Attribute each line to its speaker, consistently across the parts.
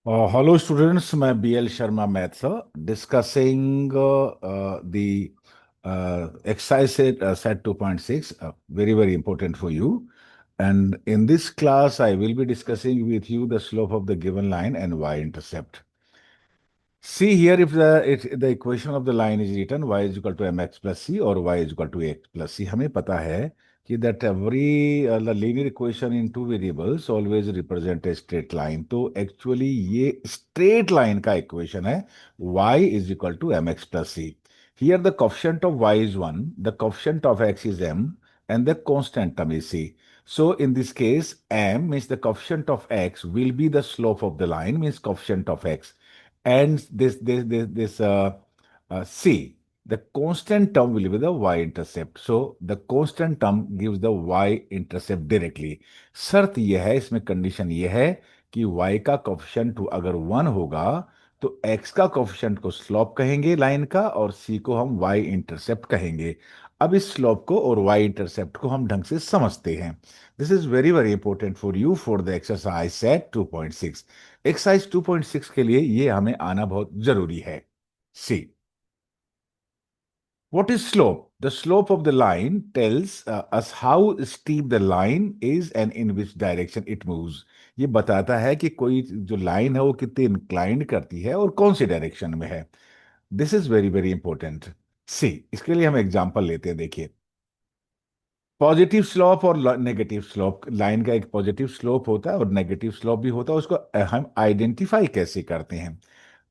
Speaker 1: Hello students, मैं BL Sharma Math sir, discussing the exercise set 2.6, very important for you. And in this class, I will be discussing with you the slope of the given line and y-intercept. See here, if the equation of the line is written y is equal to mx plus c or y is equal to x plus c, हमें पता है कि that every the linear equation in two variables always represent a straight line. तो actually ये straight line का equation है y is equal to mx plus c. Here the coefficient of y is 1, the coefficient of x is m, and the constant term is c. So in this case, m means the coefficient of x will be the slope of the line, means coefficient of x, and this c, the constant term will be the y-intercept. So the constant term gives the y-intercept directly. शर्त यह है, इसमें condition यह है कि y का coefficient अगर 1 होगा तो x का कोफिशिएंट को स्लोप कहेंगे लाइन का, और c को हम y-इंटरसेप्ट कहेंगे। अब इस स्लोप को और y-इंटरसेप्ट को हम ढंग से समझते हैं। This is very important for you for the exercise set 2.6। Exercise 2.6 के लिए ये हमें आना बहुत जरूरी है। सी, what is slope? The slope of the line tells us how steep the line is and in which direction it moves. ये बताता है कि कोई जो लाइन है वो कितनी इंक्लाइंड करती है और कौन सी डायरेक्शन में है। This is very important. C, इसके लिए हम एग्जांपल लेते हैं। देखिए, पॉजिटिव स्लोप और नेगेटिव स्लोप, लाइन का एक पॉजिटिव स्लोप होता है और नेगेटिव स्लोप भी होता है, उसको हम आइडेंटिफाई कैसे करते हैं।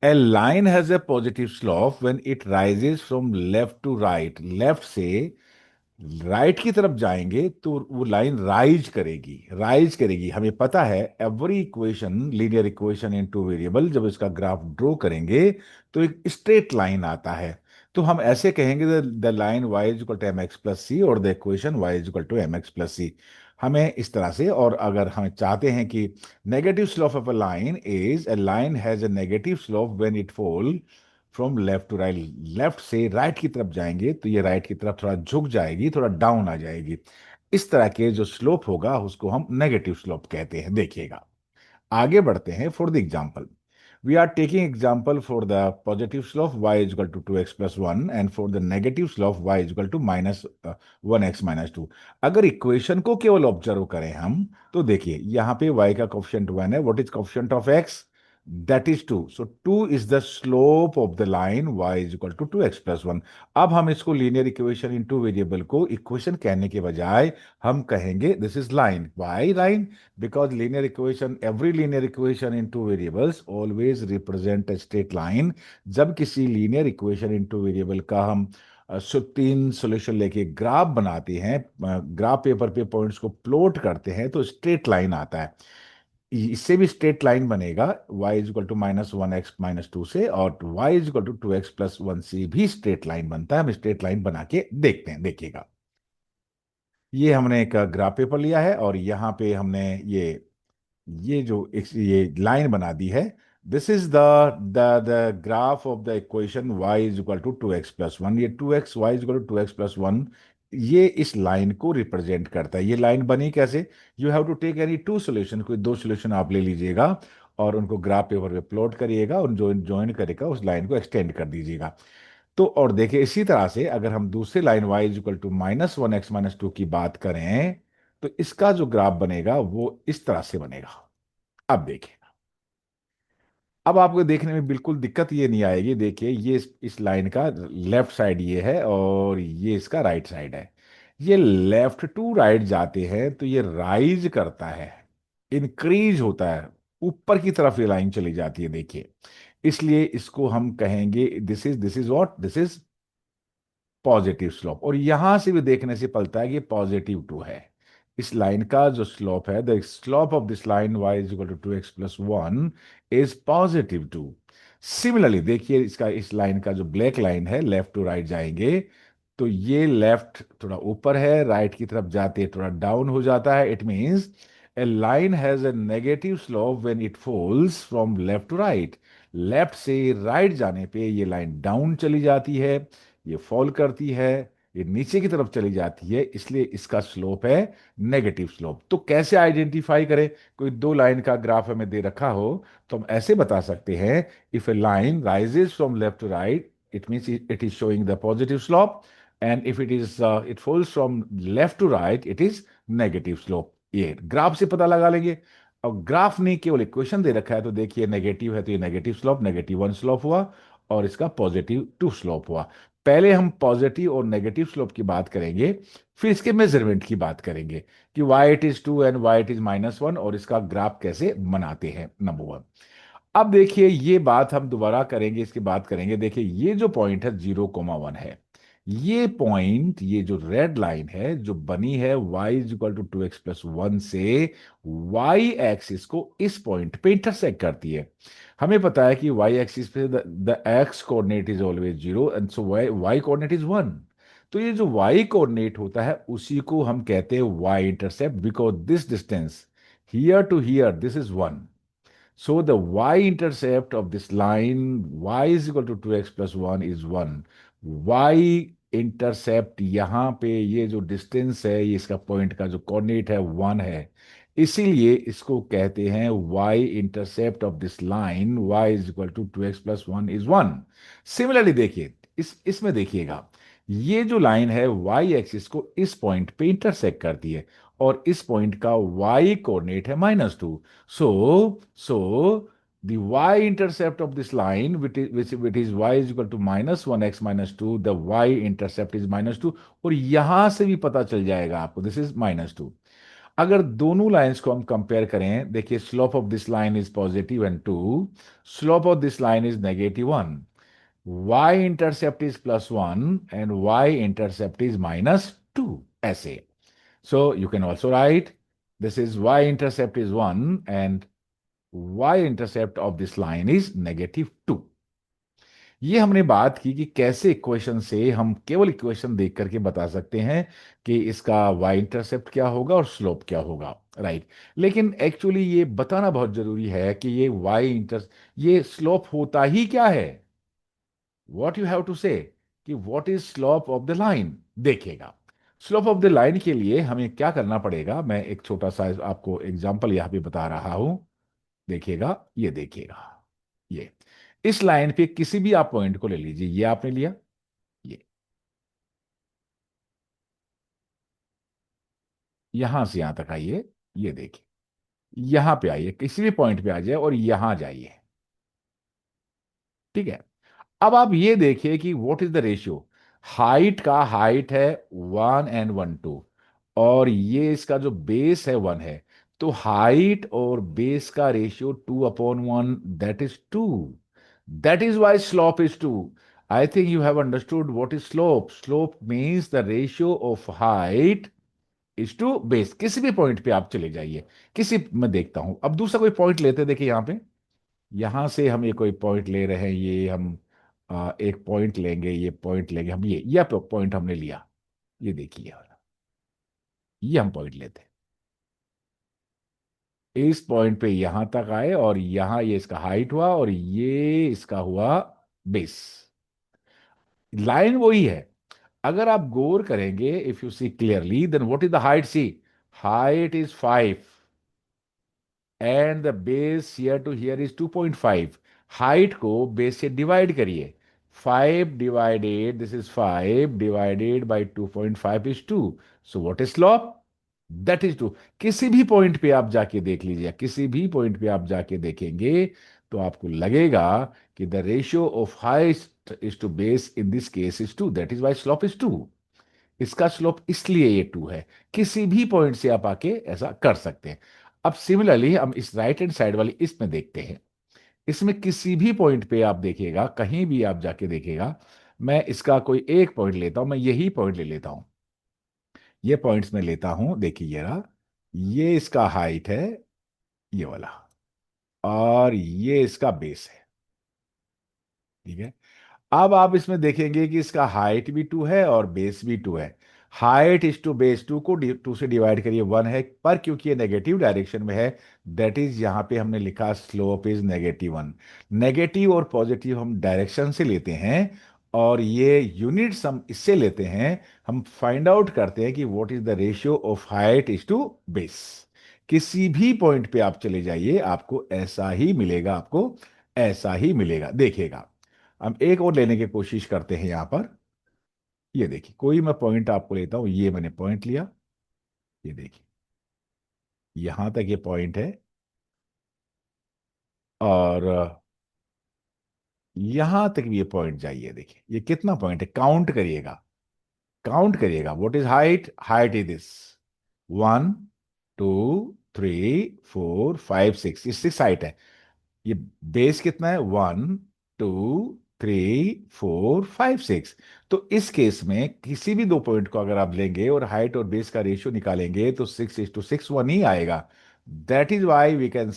Speaker 1: A line has a positive slope when it rises from left to right. Left से राइट की तरफ जाएंगे तो वो लाइन राइज करेगी। हमें पता है every equation, linear equation in two variable, जब इसका ग्राफ ड्रॉ करेंगे तो एक स्ट्रेट लाइन आता है। तो हम ऐसे कहेंगे the line y is equal to m x plus c और the equation y is equal to m x plus c. हमें इस तरह से, और अगर हम चाहते हैं कि negative slope of a line is a line has a negative slope when it fall from left to right, left से राइट की तरफ जाएंगे तो ये राइट की तरफ थोड़ा झुक जाएगी, थोड़ा डाउन आ जाएगी। इस तरह के जो स्लोप होगा उसको हम नेगेटिव स्लोप कहते हैं। देखिएगा, आगे बढ़ते हैं for the example. We are taking example for the positive slope y is equal to 2x plus 1 and for the negative slope y is equal to minus 1x minus 2। अगर equation को केवल observe करें हम, तो देखिए यहाँ पे y का कोफिशिएंट 1 है। What is coefficient of x? That is 2। So 2 is the slope of the line y is equal to 2x plus 1। अब हम इसको linear equation in two variable को इक्वेशन कहने के बजाय हम कहेंगे this is line. Why line? Because linear equation, every linear equation in two variables always represent a straight line। जब किसी linear equation in two variable का हम तीन सोल्यूशन लेके ग्राफ बनाते हैं, ग्राफ पेपर पे पॉइंट्स को प्लॉट करते हैं, तो स्ट्रेट लाइन आता है। इससे भी स्ट्रेट लाइन बनेगा y is equal to minus 1x minus 2 से, और y is equal to 2x plus 1 से भी स्ट्रेट लाइन बनता है। हम स्ट्रेट लाइन बना के देखते हैं। देखिएगा, ये हमने एक ग्राफ पेपर लिया है और यहाँ पे हमने ये जो ये लाइन बना दी है। This is the graph of the equation y is equal to 2x plus 1। ये 2x, y is equal to 2x plus 1, ये इस लाइन को रिप्रेजेंट करता है। ये लाइन बनी कैसे? You have to take any two solution, कोई दो सोल्यूशन आप ले लीजिएगा और उनको ग्राफ पेपर पे प्लॉट करिएगा और जो ज्वाइन करेगा उस लाइन को एक्सटेंड कर दीजिएगा। तो और देखिए, इसी तरह से अगर हम दूसरी line y is equal to minus 1x minus 2 की बात करें, तो इसका जो ग्राफ बनेगा वो इस तरह से बनेगा। अब देखिए, अब आपको देखने में बिल्कुल दिक्कत ये नहीं आएगी। देखिए, ये इस लाइन का लेफ्ट साइड ये है और ये इसका राइट साइड है। ये लेफ्ट टू राइट जाते हैं तो ये राइज करता है, इंक्रीज होता है, ऊपर की तरफ ये लाइन चली जाती है। देखिए, इसलिए इसको हम कहेंगे this is what, this is positive slope. और यहां से भी देखने से पलता है कि पॉजिटिव टू है। इस लाइन का जो स्लोप है, the slope of this line y is equal to 2x plus 1 is positive two. Similarly देखिए, इसका इस लाइन का जो ब्लैक लाइन है, लेफ्ट टू राइट जाएंगे तो ये लेफ्ट थोड़ा ऊपर है, राइट की तरफ जाते थोड़ा डाउन हो जाता है। It means a line has a negative slope when it falls from left to right. Left से राइट जाने पे ये लाइन डाउन चली जाती है, ये फॉल करती है। ये नीचे की तरफ चली जाती है, इसलिए इसका स्लोप है नेगेटिव स्लोप। तो कैसे आइडेंटिफाई करें? कोई दो लाइन का ग्राफ हमें दे रखा हो तो हम ऐसे बता सकते हैं, if a line rises from left to right it means it is showing the positive slope, and if it falls from left to right it is negative slope. ये ग्राफ से पता लगा लेंगे। और ग्राफ ने केवल इक्वेशन दे रखा है, तो देखिए नेगेटिव है तो ये नेगेटिव स्लोप, -1 स्लोप हुआ, और इसका +2 स्लोप हुआ। पहले हम पॉजिटिव और नेगेटिव स्लोप की बात करेंगे, फिर इसके मेजरमेंट की बात करेंगे कि why it is 2 and why it is -1, और इसका ग्राफ कैसे बनाते हैं, नंबर 1। अब देखिए ये बात हम दोबारा करेंगे, इसकी बात करेंगे। देखिए ये जो पॉइंट है 0,1 है, ये पॉइंट, ये जो रेड लाइन है जो बनी है y = 2x+1 से, y एक्सिस को इस पॉइंट पे इंटरसेक्ट करती है। हमें पता है कि y एक्सिस पे the x coordinate is always 0 and so y coordinate is 1। तो ये जो y कोऑर्डिनेट होता है उसी को हम कहते हैं y intercept, because this distance here to here this is 1। So the y-intercept of this line y is equal to 2x plus 1 is 1। y-intercept यहाँ पे ये जो डिस्टेंस है, ये इसका पॉइंट का जो कोऑर्डिनेट है 1 है, इसीलिए इसको कहते हैं y-intercept of this line y is equal to 2x plus 1 is 1। Similarly देखिए इसमें देखिएगा, ये जो लाइन है y एक्सिस को इस पॉइंट पे इंटरसेक्ट करती है, और इस पॉइंट का y कोऑर्डिनेट है -2। So the y-intercept of this line, which is y is equal to -1x -2, the y-intercept is -2, और यहां से भी पता चल जाएगा आपको दिस इज -2। अगर दोनों लाइंस को हम कंपेयर करें, देखिए slope of this line is +2, slope of this line is -1, y-intercept is +1 and y-intercept is -2, ऐसे। So you can also write this is y-intercept is 1 and y-intercept of this line is -2। ये हमने बात की कि कैसे equation से हम केवल इक्वेशन देख करके बता सकते हैं कि इसका y-intercept क्या होगा और स्लोप क्या होगा, राइट। लेकिन एक्चुअली ये बताना बहुत जरूरी है कि ये स्लोप होता ही क्या है। व्हाट यू हैव टू से कि what is slope of the line, देखिएगा। स्लोप ऑफ द लाइन के लिए हमें क्या करना पड़ेगा, मैं एक छोटा सा आपको एग्जांपल यहां पे बता रहा हूं। देखिएगा, ये देखिएगा, ये इस लाइन पे किसी भी आप पॉइंट को ले लीजिए, ये आपने लिया, ये यहां से यहां तक आइए, ये देखिए, यहां पे आइए, किसी भी पॉइंट पे आ जाए और यहां जाइए, ठीक है। अब आप ये देखिए कि what is the ratio. Height है 1 and 1 2, और ये इसका जो बेस है 1 है, तो हाइट और बेस का ratio 2/1, that is 2। That is why slope is 2। I think you have understood what is slope. Slope means the ratio of height is to base. किसी भी पॉइंट पे आप चले जाइए, किसी मैं देखता हूं, अब दूसरा कोई पॉइंट लेते हैं, देखिए यहां पे, यहां से हम ये कोई पॉइंट ले रहे हैं, ये हम एक पॉइंट लेंगे, ये पॉइंट लेंगे हम, ये पॉइंट हमने लिया, ये देखिए वाला, ये हम पॉइंट लेते हैं, इस पॉइंट पे यहां तक आए, और यहां ये इसका हाइट हुआ और ये इसका हुआ बेस। लाइन वही है। अगर आप गौर करेंगे, if you see clearly, then what is the height, see height is 5 and the base here to here is 2.5। Height को बेस से डिवाइड करिए, 5 divided, this is 5 divided by 2.5 is 2। So what is slope, that is 2। किसी भी point पे आप जाके देख लीजिए, किसी भी पॉइंट पे आप जाके देखेंगे तो आपको लगेगा कि the ratio of height is to base in this case is 2, that is why slope is 2। इसका स्लोप इसलिए ये 2 है। किसी भी पॉइंट से आप आके ऐसा कर सकते हैं। अब सिमिलरली हम इस राइट हैंड साइड वाली इसमें देखते हैं, इसमें किसी भी पॉइंट पे आप देखिएगा, कहीं भी आप जाके देखिएगा, मैं इसका कोई एक पॉइंट लेता हूं, मैं यही पॉइंट ले लेता हूं, ये पॉइंट्स मैं लेता हूं, देखिए ये रहा, ये इसका हाइट है, ये वाला, और ये इसका बेस है, ठीक है। अब आप इसमें देखेंगे कि इसका हाइट भी 2 है और बेस भी 2 है। हाइट इज टू बेस 2 को 2 से डिवाइड करिए, 1 है, पर क्योंकि ये नेगेटिव डायरेक्शन में है, दैट इज यहां पे हमने लिखा स्लोप इज -1। नेगेटिव और पॉजिटिव हम डायरेक्शन से लेते हैं, और ये यूनिट्स हम इससे लेते हैं, हम फाइंड आउट करते हैं कि what is the ratio of height is to base. किसी भी पॉइंट पे आप चले जाइए, आपको ऐसा ही मिलेगा, आपको ऐसा ही मिलेगा, देखिएगा। हम एक और लेने की कोशिश करते हैं यहां पर। ये देखिए, कोई मैं पॉइंट आपको लेता हूं, ये मैंने पॉइंट लिया, ये देखिए, यहां तक ये पॉइंट है। और यहां तक भी ये पॉइंट जाइए, देखिए ये कितना पॉइंट है, काउंट करिएगा, काउंट करिएगा। What is height? Height is this, 1 2 3 4 5 6, ये 6 हाइट है। ये बेस कितना है? 1 2 3 4 5 6। तो इस केस में किसी भी दो पॉइंट को अगर आप लेंगे और हाइट और बेस का रेशियो निकालेंगे तो 6:6 1 ही आएगा। That is why we can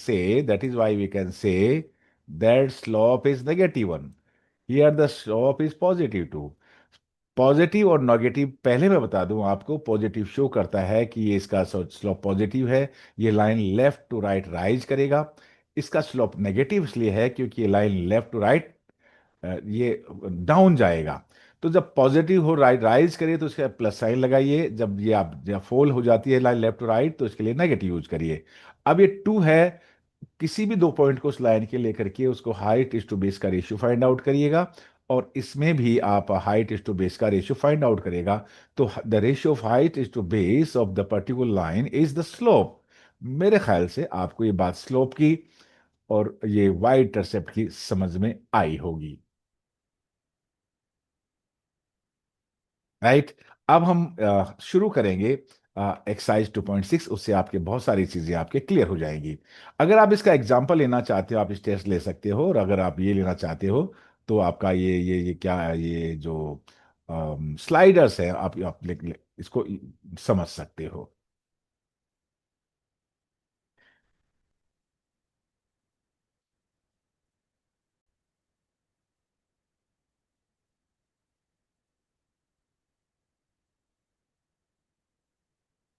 Speaker 1: say that slope is -1। Here the slope is +2। Positive और नेगेटिव पहले मैं बता दूं आपको, पॉजिटिव शो करता है कि ये इसका स्लोप पॉजिटिव है, ये line left to right rise करेगा। इसका स्लोप नेगेटिव इसलिए है क्योंकि ये लाइन लेफ्ट टू राइट ये डाउन जाएगा। तो जब पॉजिटिव हो, राइट राइज करिए तो उसका प्लस साइन लगाइए, जब ये आप जब फॉल हो जाती है लाइन लेफ्ट टू राइट तो इसके लिए नेगेटिव यूज करिए। अब ये 2 है, किसी भी दो पॉइंट को उस लाइन के लेकर के उसको हाइट इज टू बेस का रेशियो फाइंड आउट करिएगा। और इसमें भी आप हाइट इज टू बेस का रेशियो फाइंड आउट करेगा। तो the ratio of height is to base of the particular line is the slope. मेरे ख्याल से आपको ये बात स्लोप की और ये वाई इंटरसेप्ट की समझ में आई होगी। राइट। अब हम शुरू करेंगे एक्सरसाइज 2.6, उससे आपके बहुत सारी चीजें आपके क्लियर हो जाएंगी। अगर आप इसका एग्जांपल लेना चाहते हो, आप इस टेस्ट ले सकते हो, और अगर आप ये लेना चाहते हो तो आपका ये क्या है, ये जो स्लाइडर्स है, आप इसको समझ सकते हो।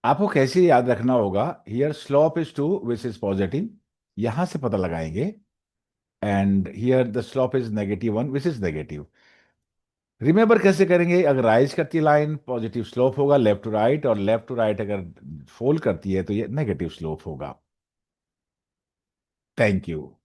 Speaker 1: आपको कैसे याद रखना होगा? Here slope is 2 which is positive, यहां से पता लगाएंगे। And here the slope is -1 which is negative. Remember कैसे करेंगे? अगर राइज करती है लाइन, पॉजिटिव स्लोप होगा लेफ्ट टू राइट, और लेफ्ट टू राइट अगर फॉल करती है तो ये नेगेटिव स्लोप होगा। Thank you.